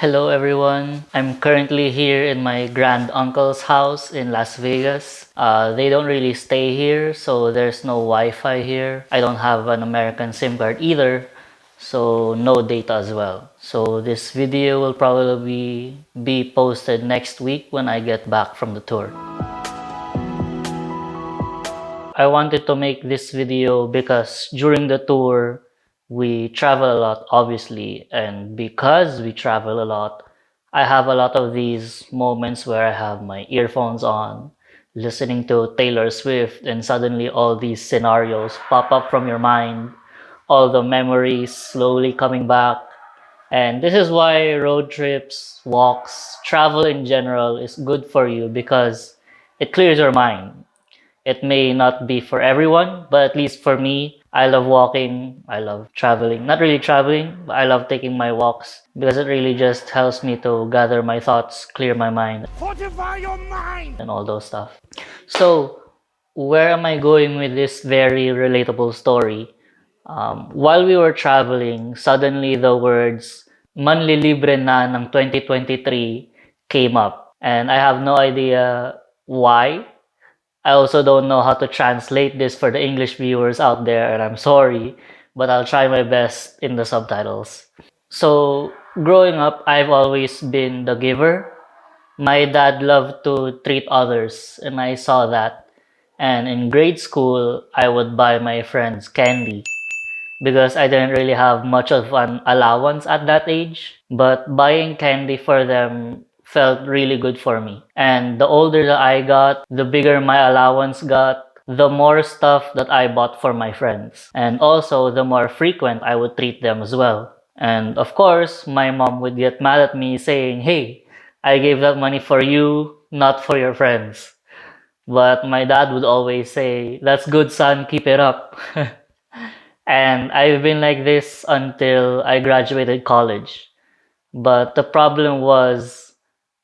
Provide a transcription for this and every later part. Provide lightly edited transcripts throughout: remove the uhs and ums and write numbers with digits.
Hello everyone. I'm currently here in my grand uncle's house in Las Vegas. They don't really stay here, so there's no Wi-Fi here. I don't have an American SIM card either, so no data as well. So this video will probably be posted next week when I get back from the tour. I wanted to make this video because during the tour, we travel a lot, obviously, and because we travel a lot, I have a lot of these moments where I have my earphones on, listening to Taylor Swift, and suddenly all these scenarios pop up from your mind, all the memories slowly coming back. And this is why road trips, walks, travel in general is good for you because it clears your mind. It may not be for everyone, but at least for me, I love walking. I love traveling. Not really traveling, but I love taking my walks because it really just helps me to gather my thoughts, clear my mind, Fortify your mind! and all those stuff. So, where am I going with this very relatable story? While we were traveling, suddenly the words "Manlilibre na ng 2023" came up. And I have no idea why. I also don't know how to translate this for the English viewers out there, and I'm sorry, but I'll try my best in the subtitles. So, growing up, I've always been the giver. My dad loved to treat others, and I saw that. And in grade school, I would buy my friends candy because I didn't really have much of an allowance at that age. But buying candy for them felt really good for me. And the older that I got, the bigger my allowance got, the more stuff that I bought for my friends. And also, the more frequent I would treat them as well. And of course, my mom would get mad at me saying, "Hey, I gave that money for you, not for your friends." But my dad would always say, "That's good, son, keep it up." And I've been like this until I graduated college. But the problem was,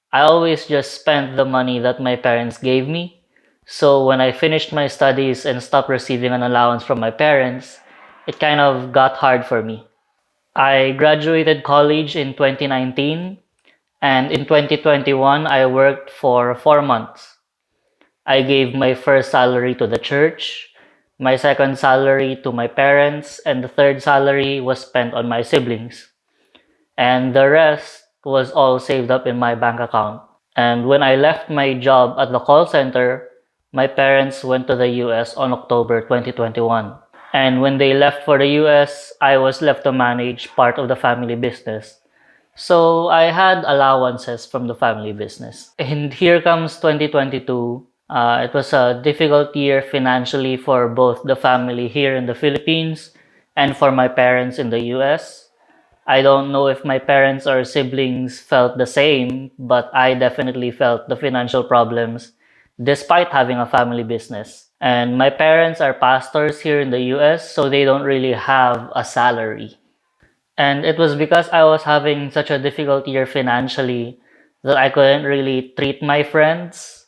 I always just spent the money that my parents gave me. So when I finished my studies and stopped receiving an allowance from my parents, it kind of got hard for me. I graduated college in 2019, and in 2021, I worked for 4 months. I gave my first salary to the church, my second salary to my parents, and the third salary was spent on my siblings. And the rest was all saved up in my bank account. And when I left my job at the call center, my parents went to the US on October 2021. And when they left for the US, I was left to manage part of the family business. So I had allowances from the family business. And here comes 2022. It was a difficult year financially for both the family here in the Philippines and for my parents in the US. I don't know if my parents or siblings felt the same, but I definitely felt the financial problems despite having a family business. And my parents are pastors here in the US, so they don't really have a salary. And it was because I was having such a difficult year financially that I couldn't really treat my friends.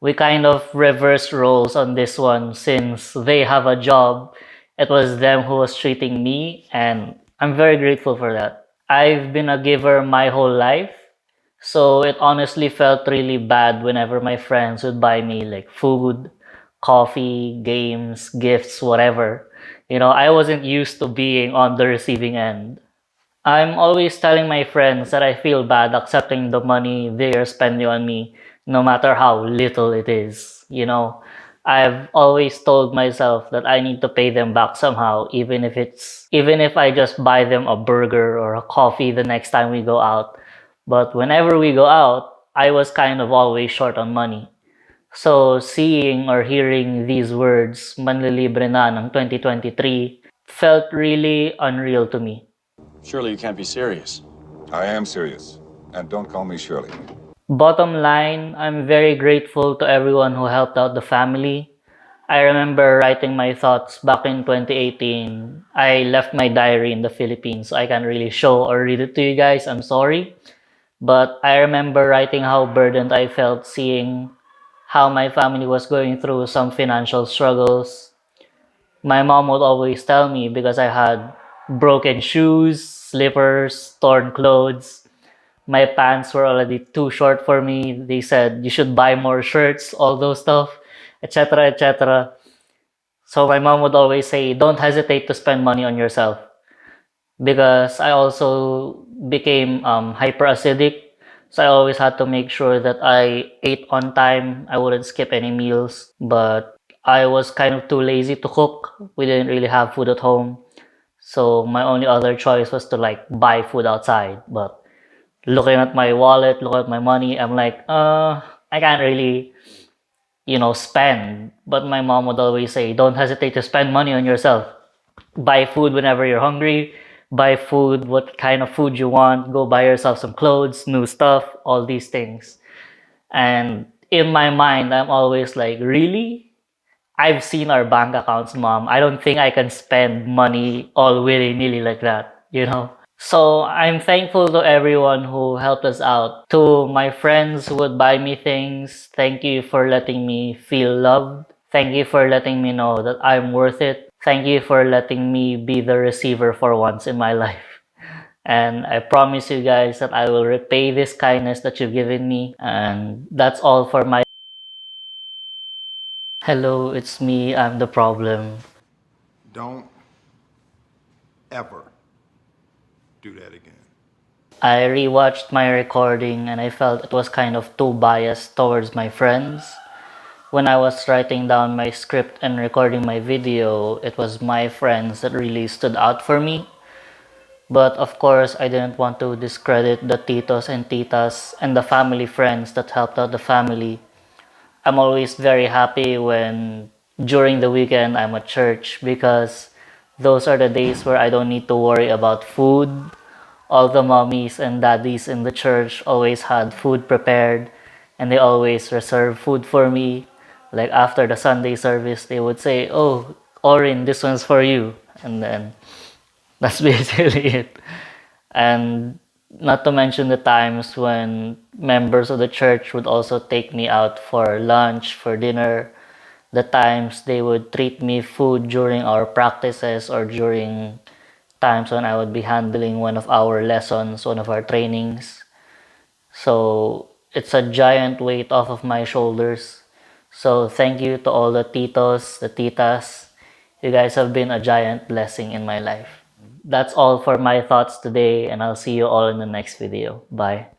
We kind of reversed roles on this one since they have a job. It was them who was treating me, and I'm very grateful for that. I've been a giver my whole life, so it honestly felt really bad whenever my friends would buy me like food, coffee, games, gifts, whatever. I wasn't used to being on the receiving end. I'm always telling my friends that I feel bad accepting the money they are spending on me, no matter how little it is. I've always told myself that I need to pay them back somehow, even if I just buy them a burger or a coffee the next time we go out. But whenever we go out, I was kind of always short on money. So seeing or hearing these words, "Manlilibre na ng 2023," felt really unreal to me. Surely you can't be serious. I am serious. And don't call me Shirley. Bottom line, I'm very grateful to everyone who helped out the family. I remember writing my thoughts back in 2018. I left my diary in the Philippines, so I can't really show or read it to you guys. I'm sorry. But I remember writing how burdened I felt seeing how my family was going through some financial struggles. My mom would always tell me because I had broken shoes, slippers, torn clothes. My pants were already too short for me. They said you should buy more shirts, all those stuff, etc., etc. So my mom would always say, don't hesitate to spend money on yourself. Because I also became hyper acidic. So I always had to make sure that I ate on time. I wouldn't skip any meals. But I was kind of too lazy to cook. We didn't really have food at home. So my only other choice was to like buy food outside. But looking at my wallet, looking at my money, I'm like, I can't really, spend. But my mom would always say, don't hesitate to spend money on yourself. Buy food whenever you're hungry. Buy food, what kind of food you want. Go buy yourself some clothes, new stuff, all these things. And in my mind, I'm always like, really? I've seen our bank accounts, mom. I don't think I can spend money all willy nilly like that. So I'm thankful to everyone who helped us out. To my friends who would buy me things, thank you for letting me feel loved. Thank you for letting me know that I'm worth it. Thank you for letting me be the receiver for once in my life. And I promise you guys that I will repay this kindness that you've given me. And that's all for my. Hello, it's me. I'm the problem. Don't ever do that again. I rewatched my recording and I felt it was kind of too biased towards my friends. When I was writing down my script and recording my video, it was my friends that really stood out for me. But of course, I didn't want to discredit the titos and titas and the family friends that helped out the family. I'm always very happy when during the weekend I'm at church because those are the days where I don't need to worry about food. All the mommies and daddies in the church always had food prepared and they always reserve food for me. Like after the Sunday service, they would say, "Oh, Orin, this one's for you." And then that's basically it. And not to mention the times when members of the church would also take me out for lunch, for dinner. The times they would treat me food during our practices or during times when I would be handling one of our lessons, one of our trainings. So it's a giant weight off of my shoulders. So thank you to all the titos, the titas. You guys have been a giant blessing in my life. That's all for my thoughts today, and I'll see you all in the next video. Bye.